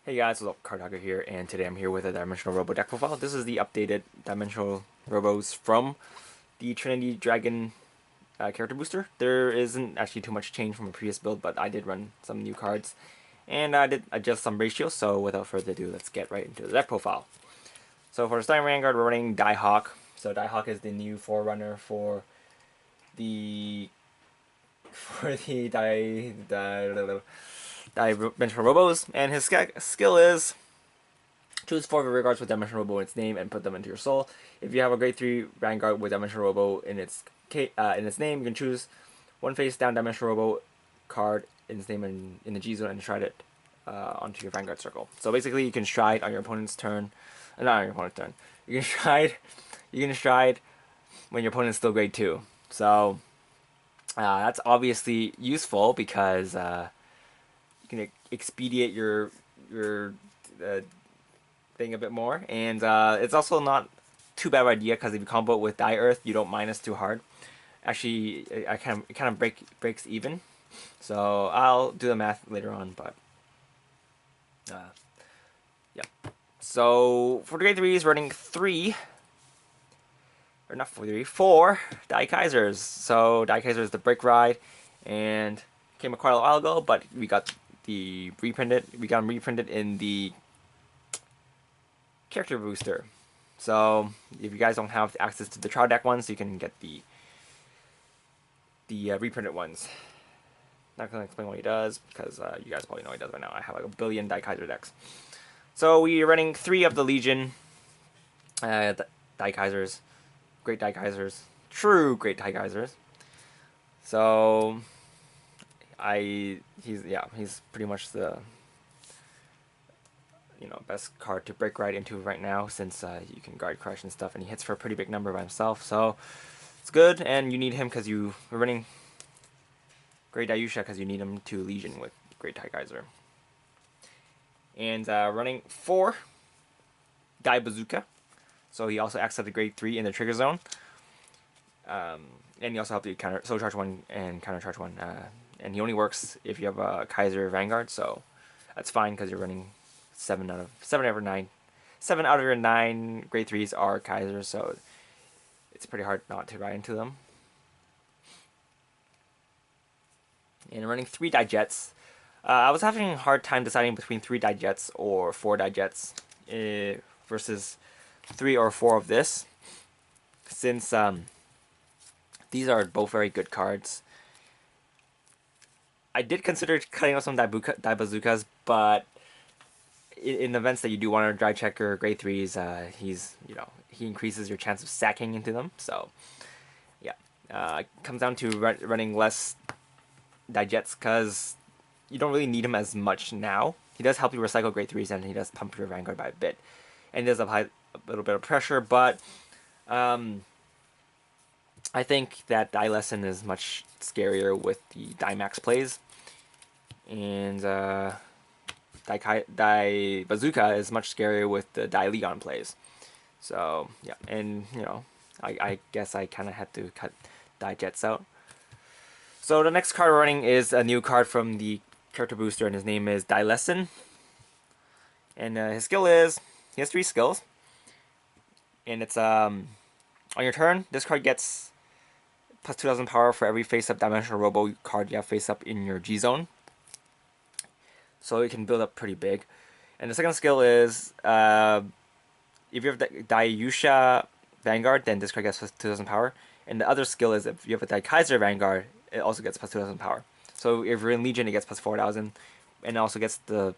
Hey guys, what's up? Cardfight here, and today I'm here with a Dimensional Robo deck profile. This is the updated Dimensional Robos from the Trinity Dragon character booster. There isn't actually too much change from a previous build, but I did run some new cards, and I did adjust some ratios, so without further ado, let's get right into the deck profile. So for the starting Vanguard, we're running Diehawk. So Diehawk is the new forerunner for the Dimensional Robos, and his skill is choose 4 Vanguards with Dimensional Robo in its name and put them into your soul. If you have a grade 3 Vanguard with Dimensional Robo in its name, you can choose one face down Dimensional Robo card in its name in the G zone and stride it onto your Vanguard circle. So basically, you can stride on your opponent's turn. Not on your opponent's turn. You can stride. You can stride when your opponent's still grade 2. So that's obviously useful because you can expedite your thing a bit more, and it's also not too bad of an idea because if you combo it with Die Earth, you don't minus too hard. Actually, it kind of breaks even. So I'll do the math later on, but yeah. So for the grade 3 is running 3, or not 4 Die Kaisers. So Die Kaiser is the Break Ride, and came quite a while ago, but we got the reprinted. We got them reprinted in the character booster. So if you guys don't have access to the trial deck ones, you can get the reprinted ones. Not gonna explain what he does because you guys probably know what he does by now. I have like a billion Die Kaiser decks. So we are running 3 of the Legion Die Kaisers, great Die Kaisers, true great Die Kaisers. So he's pretty much the best card to break right into right now, since you can guard crush and stuff, and he hits for a pretty big number by himself, so it's good. And you need him because you're running Great Dayusha because you need him to Legion with Great Tai Geyser. And running 4 Die Bazooka, so he also acts at the grade 3 in the trigger zone, and he also helps you counter soul charge 1 and counter charge 1, and he only works if you have a Kaiser Vanguard, so that's fine because you're running 7 out of your 9 grade 3s are Kaisers, so it's pretty hard not to ride into them. And running 3 Die Jets. I was having a hard time deciding between 3 Die Jets or 4 Die Jets versus 3 or 4 of this, since these are both very good cards. I did consider cutting out some Die Bazookas, but in events that you do want to dry check your grade 3s, he increases your chance of sacking into them. So yeah, it comes down to running less Die Jets because you don't really need him as much now. He does help you recycle grade 3s, and he does pump your Vanguard by a bit, and he does apply a little bit of pressure, but I think that Die Lesson is much scarier with the Daimax plays, and Die Bazooka is much scarier with the Die Leon plays. So yeah, and I guess I kind of had to cut Die Jets out. So the next card we're running is a new card from the character booster, and his name is Die Lesson. And his skill is, he has 3 skills, and it's on your turn, this card gets plus 2,000 power for every face-up Dimensional Robo card you have face-up in your G zone. So it can build up pretty big. And the second skill is, if you have the Dayusha Vanguard, then this card gets plus 2,000 power. And the other skill is, if you have a Die Kaiser Vanguard, it also gets plus 2,000 power. So if you're in Legion, it gets plus 4,000, and it also gets the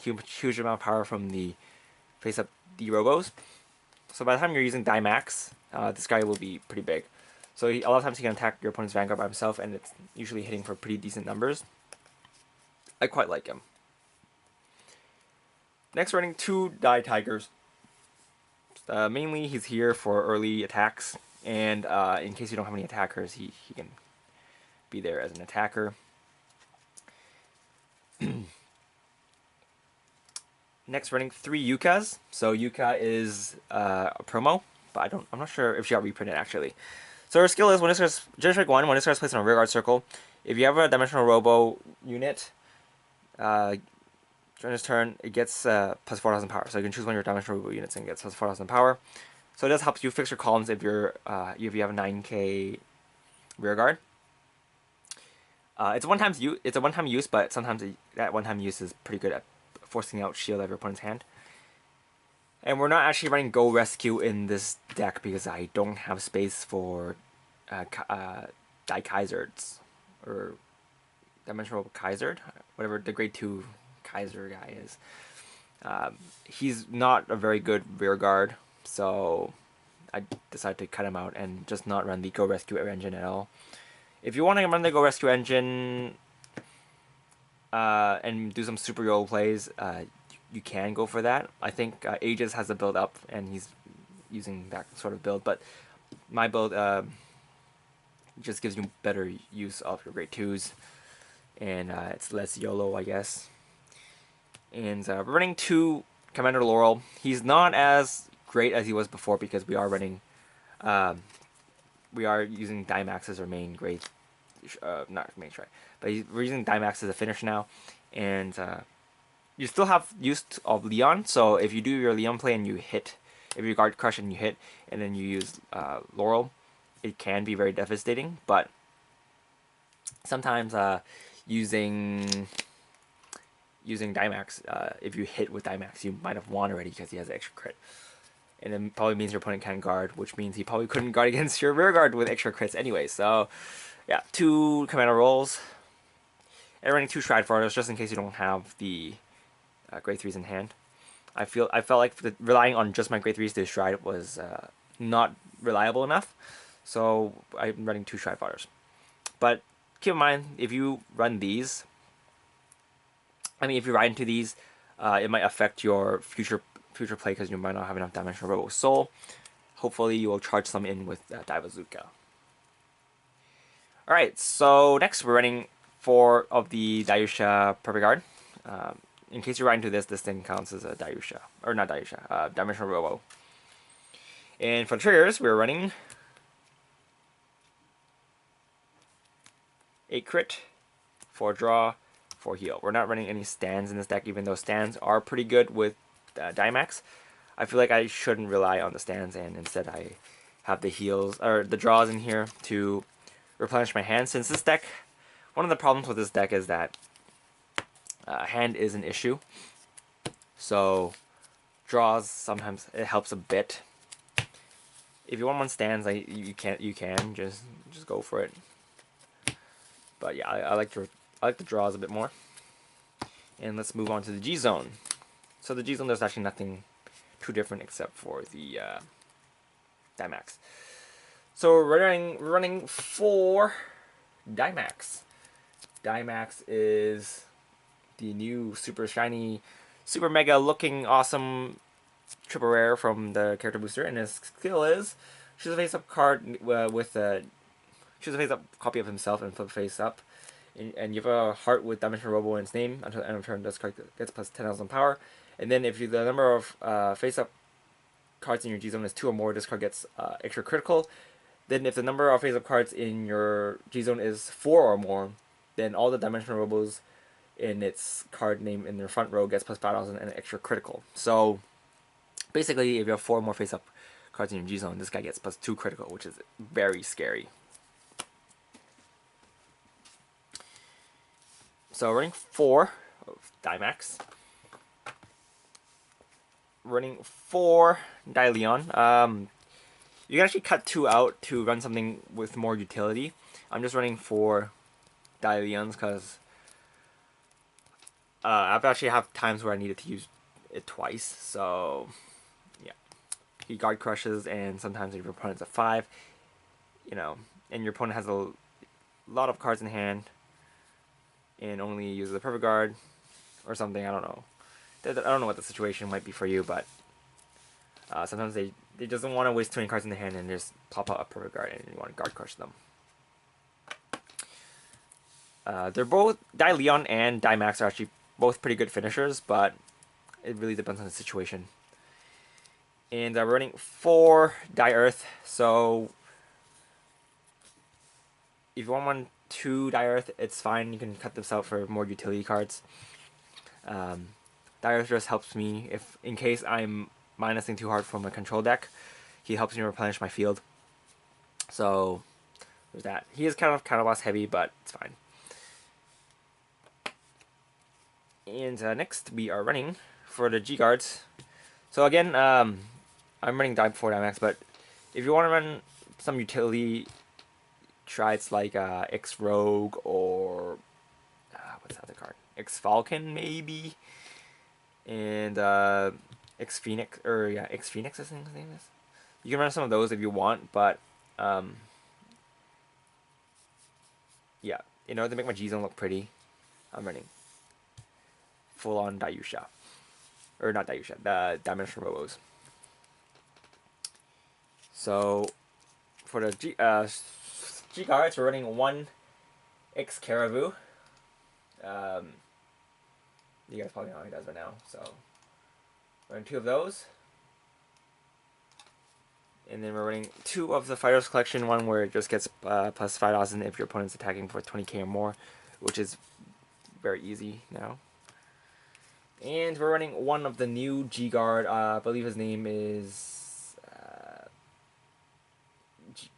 huge amount of power from the face-up D-Robos. So by the time you're using Daimax, this guy will be pretty big. So a lot of times he can attack your opponent's Vanguard by himself, and it's usually hitting for pretty decent numbers. I quite like him. Next, running 2 Die Tigers. Mainly, he's here for early attacks, and in case you don't have any attackers, he can be there as an attacker. Next, running 3 Yukas. So Yuka is a promo, but I'm not sure if she got reprinted actually. So her skill is, when this card Generic 1, when this card is placed on a rear guard circle, if you have a Dimensional Robo unit, During this turn, it gets plus 4,000 power. So you can choose one of your dimensional Robo units and get plus 4,000 power. So it does help you fix your columns if you're if you have a 9k rear guard. It's a one-time use, but sometimes that one-time use is pretty good at forcing out shield out of your opponent's hand. And we're not actually running Go Rescue in this deck because I don't have space for Kaisers or Dimensional Kaiser, whatever the grade 2 Kaiser guy is. He's not a very good rear guard, so I decided to cut him out and just not run the Go Rescue engine at all. If you want to run the Go Rescue engine and do some super role plays, you can go for that. I think Aegis has a build up, and he's using that sort of build, but my build just gives you better use of your grade 2s, and it's less YOLO, I guess. And we're running 2 Commander Laurel. He's not as great as he was before because we are running, we are using Daimax as our main grade, not main try, but we're using Daimax as a finish now, and you still have use of Leon. So if you do your Leon play and you hit, if you guard crush and you hit, and then you use Laurel, it can be very devastating. But sometimes using Daimax, if you hit with Daimax, you might have won already because he has extra crit. And then probably means your opponent can't guard, which means he probably couldn't guard against your rear guard with extra crits anyway. So, yeah, 2 commander rolls. And running 2 Stride Foreigners just in case you don't have the grade 3s in hand. I felt like relying on just my grade 3s to Stride was not reliable enough. So I'm running 2 Stride Foreigners. But keep in mind, if you run these, if you ride into these, it might affect your future play because you might not have enough Dimensional Robo Soul. Hopefully you will charge some in with Daivazuka. Alright, so next we're running 4 of the Daiusha Perfect Guard. In case you ride into this thing counts as a Daiusha. Or not Daiusha, Dimensional Robo. And for the triggers, we're running 8 crit, 4 draw, 4 heal. We're not running any stands in this deck, even though stands are pretty good with Daimax. I feel like I shouldn't rely on the stands, and instead I have the heals or the draws in here to replenish my hand. Since this deck, one of the problems with this deck is that hand is an issue. So draws sometimes it helps a bit. If you want one stands, you can just go for it. But yeah, I like the draws a bit more. And let's move on to the G zone. So the G zone, there's actually nothing too different except for the Daimax. So we're running 4 Daimax. Daimax is the new super shiny, super mega looking awesome triple rare from the character booster, and his skill is choose a face up card with choose a face up copy of himself and flip face up. And you have a heart with Dimensional Robo in its name until the end of turn. This card gets plus 10,000 power. And then if the number of face-up cards in your G zone is 2 or more, this card gets extra critical. Then if the number of face-up cards in your G zone is 4 or more, then all the Dimensional Robos in its card name in the front row gets plus 5,000 and extra critical. So basically, if you have 4 or more face-up cards in your G zone, this guy gets plus 2 critical, which is very scary. So running 4 of Daimax. Running 4 Daileon. You can actually cut 2 out to run something with more utility. I'm just running 4 Daileons because I've actually have times where I needed to use it twice. So yeah, he guard crushes, and sometimes if your opponent's a 5, and your opponent has a lot of cards in hand and only uses the perfect guard or something. I don't know. I don't know what the situation might be for you, but sometimes they just don't want to waste too many cards in the hand and just pop out a perfect guard and you want to guard crush them. They're both Daileon and Daimax are actually both pretty good finishers, but it really depends on the situation. And we're running 4 Earth, so if you want 2 Earth, it's fine. You can cut this out for more utility cards. Dire just helps me if in case I'm minusing too hard from my control deck. He helps me replenish my field. So there's that. He is kind of counterblast heavy, but it's fine. And next we are running for the G guards. So again, I'm running Daimax, but if you want to run some utility trides like X Rogue or what's the other card? X Falcon maybe, and X Phoenix X Phoenix I think his name is. You can run some of those if you want, but yeah, in order to make my G zone look pretty, I'm running full on Dayusha. Or not Dayusha, the Dimension Robos. So for the G guards, we're running one X Caribou. You guys probably know how he does right now. So we're running two of those. And then we're running two of the Fighters Collection, one where it just gets plus 5,000 if your opponent's attacking for 20k or more, which is very easy now. And we're running one of the new G Guard. I believe his name is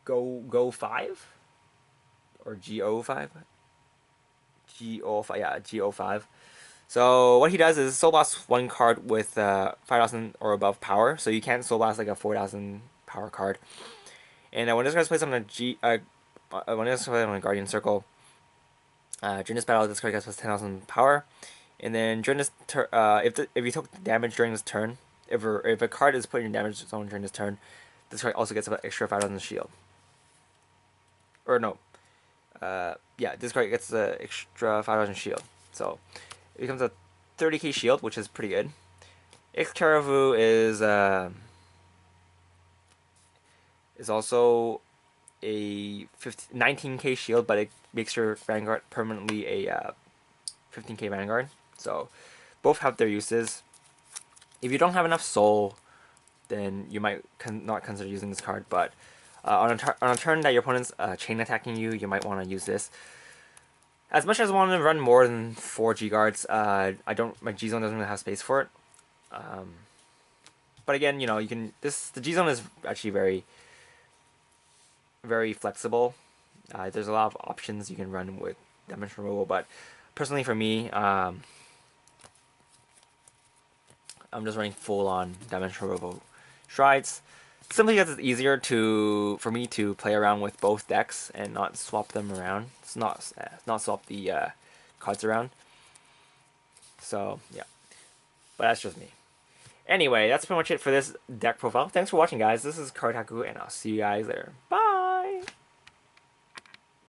Go 5 or GO5. GO5, yeah, GO5. So what he does is soul blast one card with 5,000 or above power. So you can't soul blast like a 4,000 power card. And when this guy's placed on when this guy's on a Guardian Circle, during this battle, this card gets plus 10,000 power. And then during this turn, if you took damage during this turn, if a card is put in your damage zone during this turn, this card also gets an extra 5,000 shield. Or no, yeah, this card gets the extra 5,000 shield. So it becomes a 30k shield, which is pretty good. X Caribou is also a 19k shield, but it makes your Vanguard permanently a 15k Vanguard. So both have their uses. If you don't have enough soul, then you might not consider using this card. But on a turn that your opponent's chain attacking you, you might want to use this. As much as I want to run more than 4 G guards, my G zone doesn't really have space for it. But again, you know, the G zone is actually very, very flexible. There's a lot of options you can run with Dimension Robo, but personally for me, I'm just running full on Dimension Robo strides, simply because it's easier for me to play around with both decks and not swap them around. It's not swap the cards around. So yeah, but that's just me. Anyway, that's pretty much it for this deck profile. Thanks for watching, guys. This is Cardhaku, and I'll see you guys later. Bye.